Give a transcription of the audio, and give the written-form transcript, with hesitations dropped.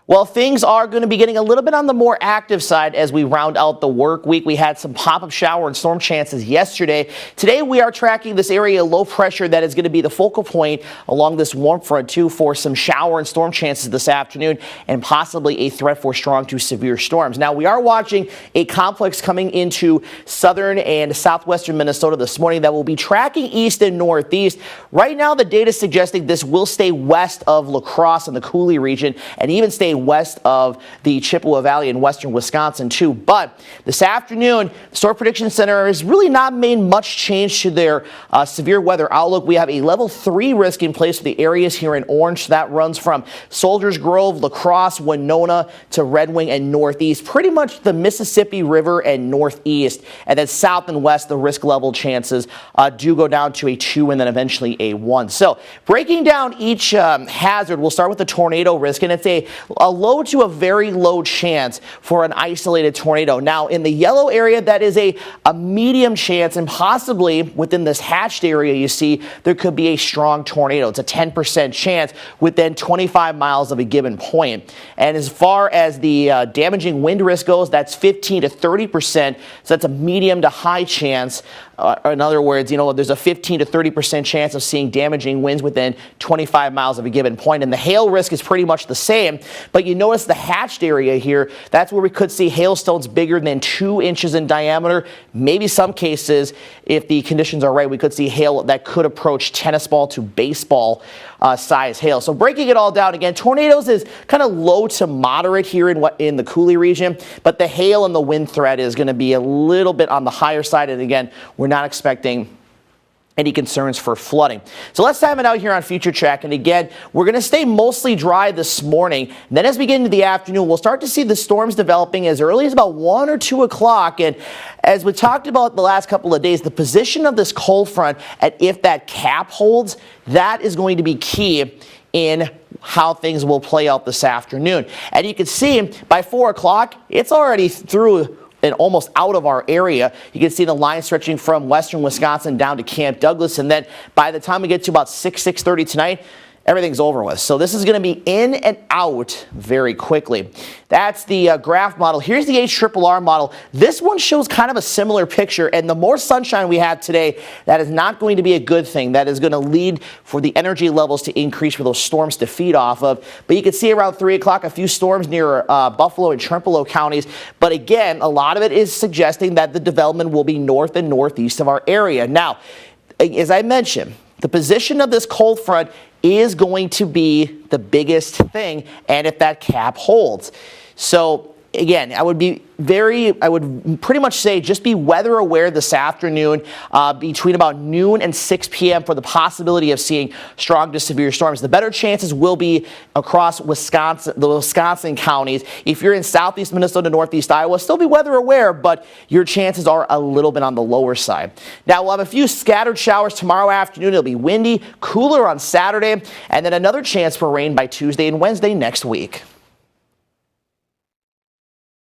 Well, things are going to be getting a little bit on the more active side as we round out the work week. We had some pop-up shower and storm chances yesterday. Today we are tracking this area low pressure that is going to be the focal point along this warm front too for some shower and storm chances this afternoon and possibly a threat for strong to severe storms. Now we are watching a complex coming into southern and southwestern Minnesota this morning that will be tracking east and northeast. Right now the data is suggesting this will stay west of La Crosse in the Coulee region and even stay west of the Chippewa Valley in western Wisconsin too. But this afternoon, the Storm Prediction Center has really not made much change to their severe weather outlook. We have a level 3 risk in place for the areas here in orange. That runs from Soldiers Grove, La Crosse, Winona to Red Wing and northeast, pretty much the Mississippi River and northeast. And then south and west, the risk level chances do go down to a 2 and then eventually a 1. So breaking down each hazard, we'll start with the tornado risk, and it's a low to a very low chance for an isolated tornado. Now in the yellow area, that is a medium chance, and possibly within this hatched area you see there could be a strong tornado. It's a 10% chance within 25 miles of a given point. And as far as the damaging wind risk goes, that's 15 to 30%, so that's a medium to high chance. In other words, there's a 15 to 30% chance of seeing damaging winds within 25 miles of a given point. And the hail risk is pretty much the same, but you notice the hatched area here, that's where we could see hailstones bigger than 2 inches in diameter. Maybe some cases, if the conditions are right, we could see hail that could approach tennis ball to baseball size hail. So breaking it all down again, tornadoes is kind of low to moderate here in the Coulee region, but the hail and the wind threat is going to be a little bit on the higher side. And again, we're not expecting any concerns for flooding. So let's time it out here on Future Track. And again, we're going to stay mostly dry this morning. And then as we get into the afternoon, we'll start to see the storms developing as early as about 1 or 2 o'clock. And as we talked about the last couple of days, the position of this cold front, and if that cap holds, that is going to be key in how things will play out this afternoon. And you can see by 4 o'clock, it's already through and almost out of our area. You can see the line stretching from western Wisconsin down to Camp Douglas, and then by the time we get to about 6:30 tonight, everything's over with. So this is going to be in and out very quickly. That's the graph model. Here's the HRRR model. This one shows kind of a similar picture, and the more sunshine we have today, that is not going to be a good thing. That is going to lead for the energy levels to increase for those storms to feed off of. But you can see around 3 o'clock a few storms near Buffalo and Trempealeau counties. But again, a lot of it is suggesting that the development will be north and northeast of our area. Now, as I mentioned, the position of this cold front is going to be the biggest thing, and if that cap holds. So again, I would pretty much say just be weather aware this afternoon between about noon and 6 p.m. for the possibility of seeing strong to severe storms. The better chances will be across Wisconsin, the Wisconsin counties. If you're in southeast Minnesota, northeast Iowa, still be weather aware, but your chances are a little bit on the lower side. Now we'll have a few scattered showers tomorrow afternoon. It'll be windy, cooler on Saturday, and then another chance for rain by Tuesday and Wednesday next week.